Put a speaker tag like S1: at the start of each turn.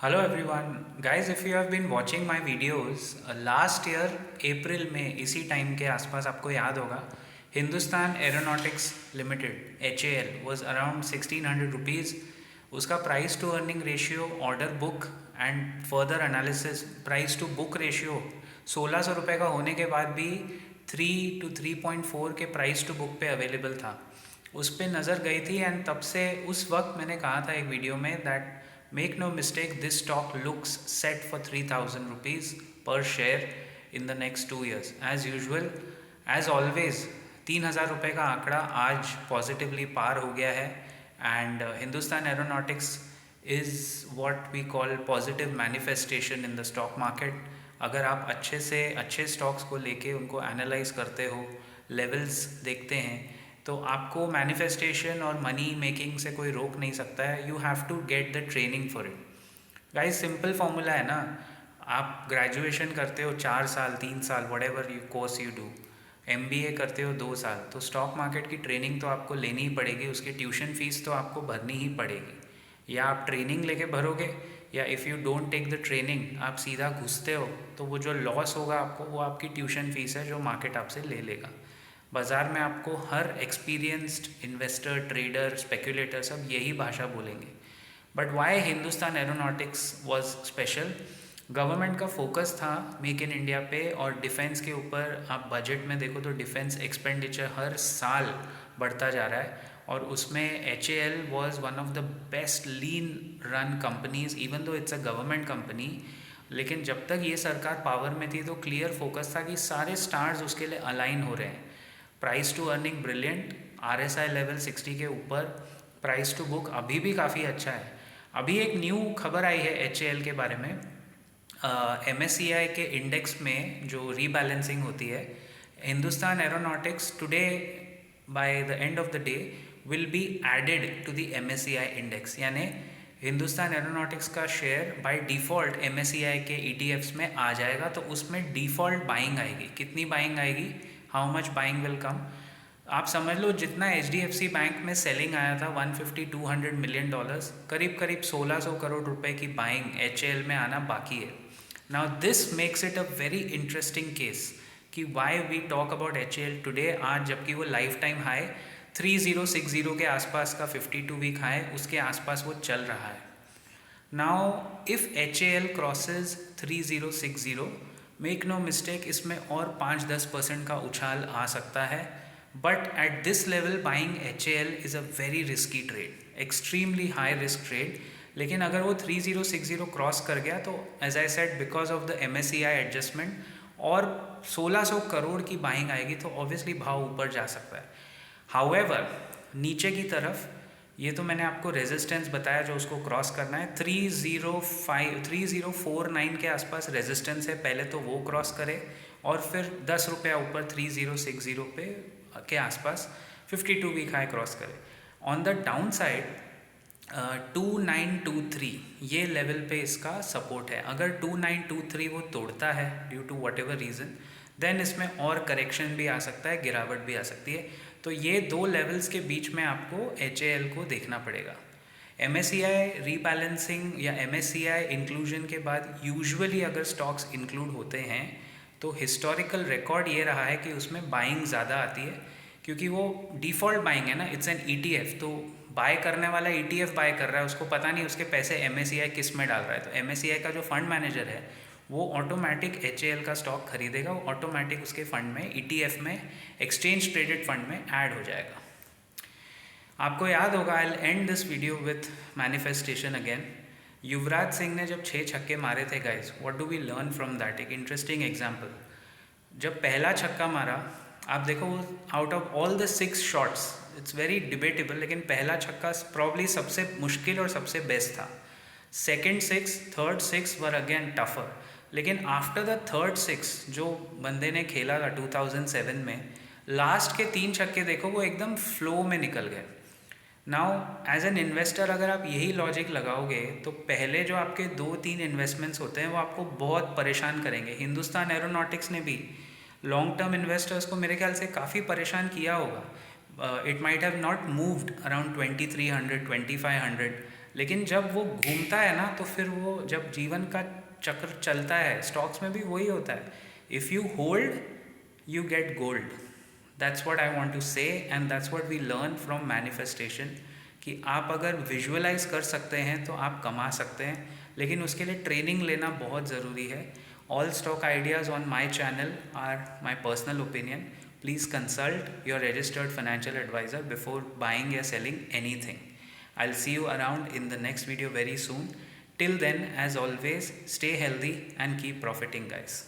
S1: Hello everyone, guys. If you have been watching my videos, last year अप्रैल में इसी time के आसपास आपको याद होगा Hindustan Aeronautics Limited HAL was around 1600 rupees. उसका price to earning ratio, order book and further analysis, price to book ratio 1600 रुपये का होने के बाद भी 3 to 3.4 के प्राइस टू बुक पे अवेलेबल था। उस पर नज़र गई थी एंड तब से उस वक्त मैंने कहा था एक वीडियो में that make no mistake, this stock looks set for 3000 rupees per share in the next 2 years। As usual, as always 3000 रुपये का आंकड़ा आज पॉजिटिवली पार हो गया है and Hindustan Aeronautics is what we call positive manifestation in the stock market. अगर आप अच्छे से अच्छे स्टॉक्स को लेके उनको एनालाइज करते हो, लेवल्स देखते हैं, तो आपको मैनिफेस्टेशन और मनी मेकिंग से कोई रोक नहीं सकता है। You have to get the training for it. Guys, simple formula है ना। आप ग्रेजुएशन करते हो 4 साल 3 साल, what ever you course you do, MBA करते हो 2 साल, तो स्टॉक मार्केट की ट्रेनिंग तो आपको लेनी ही पड़ेगी। उसकी ट्यूशन फीस तो आपको भरनी ही पड़ेगी। या आप ट्रेनिंग लेके भरोगे, या if you don't take the training, आप सीधा घुसते हो, तो वो जो लॉस होगा आपको, वो आपकी ट्यूशन फीस है जो मार्केट आपसे ले लेगा। बाज़ार में आपको हर एक्सपीरियंस्ड इन्वेस्टर, ट्रेडर, स्पेकुलेटर सब यही भाषा बोलेंगे। But why Hindustan aeronautics was special? Government का फोकस था मेक इन इंडिया पे और डिफेंस के ऊपर। आप बजट में देखो तो डिफेंस एक्सपेंडिचर हर साल बढ़ता जा रहा है और उसमें HAL was one of the best lean run companies, even though it's a government company. लेकिन जब तक ये सरकार पावर में थी तो क्लियर फोकस था कि सारे स्टार्स उसके लिए अलाइन हो रहे हैं। Price to earning brilliant, RSI level 60 के ऊपर, प्राइस टू बुक अभी भी काफ़ी अच्छा है। अभी एक न्यू खबर आई है HAL के बारे में। MSCI के इंडेक्स में जो रीबैलेंसिंग होती है, Hindustan Aeronautics today by the end of the day will be added to the MSCI index. यानी हिंदुस्तान एरोनॉटिक्स का शेयर बाय डिफ़ॉल्ट MSCI के ETFs में आ जाएगा। तो उसमें डिफ़ॉल्ट बाइंग आएगी। कितनी बाइंग आएगी? How much buying will come? आप समझ लो जितना HDFC बैंक में सेलिंग आया था 150-200 मिलियन डॉलर्स, करीब करीब 1600 करोड़ रुपए की बाइंग HAL में आना बाकी है। Now this makes it a very interesting case कि why we talk about HAL today, आज जबकि वो लाइफ टाइम हाई 3060 के आसपास का 52 वीक हाई उसके आसपास वो चल रहा है। Now if HAL crosses 3060, make no mistake, इसमें और 5-10% का उछाल आ सकता है। But at this level buying HAL is a very risky trade, extremely high risk trade. लेकिन अगर वो 3060 क्रॉस कर गया तो as I said, because of the MSCI adjustment और 1600 करोड़ की बाइंग आएगी तो ऑब्वियसली भाव ऊपर जा सकता है। हाउएवर नीचे की तरफ, ये तो मैंने आपको रेजिस्टेंस बताया जो उसको क्रॉस करना है। 3049 के आसपास रेजिस्टेंस है, पहले तो वो क्रॉस करे और फिर 10 रुपया ऊपर 3060 पे के आसपास 52 वीक हाई क्रॉस करे। ऑन द डाउन साइड 2923 ये लेवल पे इसका सपोर्ट है। अगर 2923 वो तोड़ता है due to whatever reason, then इसमें और करेक्शन भी आ सकता है, गिरावट भी आ सकती है। तो ये दो लेवल्स के बीच में आपको HAL को देखना पड़ेगा। MSCI रीबैलेंसिंग या MSCI इंक्लूजन के बाद यूजुअली अगर स्टॉक्स इंक्लूड होते हैं तो हिस्टोरिकल रिकॉर्ड ये रहा है कि उसमें बाइंग ज़्यादा आती है, क्योंकि वो डिफ़ॉल्ट बाइंग है ना, इट्स एन ETF। तो बाय करने वाला ETF बाय कर रहा है, उसको पता नहीं उसके पैसे MSCI किस में डाल रहा है। तो MSCI का जो फंड मैनेजर है वो ऑटोमेटिक HAL का स्टॉक खरीदेगा, वो ऑटोमेटिक उसके फंड में, ETF में, एक्सचेंज ट्रेडेड फंड में ऐड हो जाएगा। आपको याद होगा, I will end this video with manifestation again. Yuvraj Singh ने जब 6 छक्के मारे थे guys, what do we learn from that? एक इंटरेस्टिंग एग्जांपल, जब पहला छक्का मारा, आप देखो out of all the 6 shots, it's very debatable, लेकिन पहला छक्का प्रॉब्ली सबसे मुश्किल और सबसे बेस्ट था। सेकेंड 6, थर्ड 6 वर अगेन टफर। लेकिन आफ्टर द थर्ड 6 जो बंदे ने खेला था 2007 में, लास्ट के 3 छक्के देखो वो एकदम फ्लो में निकल गए। नाउ एज एन इन्वेस्टर अगर आप यही लॉजिक लगाओगे तो पहले जो आपके 2-3 इन्वेस्टमेंट्स होते हैं वो आपको बहुत परेशान करेंगे। हिंदुस्तान एरोनॉटिक्स ने भी लॉन्ग टर्म इन्वेस्टर्स को मेरे ख्याल से काफ़ी परेशान किया होगा। It might have not moved around 2300, 2500, लेकिन जब वो घूमता है ना, तो फिर वो जब जीवन का चक्र चलता है, स्टॉक्स में भी वही होता है, if you hold you get gold. That's what I want to say and that's what we learn from manifestation, कि आप अगर विजुअलाइज कर सकते हैं तो आप कमा सकते हैं, लेकिन उसके लिए ट्रेनिंग लेना बहुत ज़रूरी है. All stock ideas on my channel are my personal opinion. Please consult your registered financial advisor before buying or selling anything. I'll see you around in the next video very soon. Till then, as always, stay healthy and keep profiting, guys.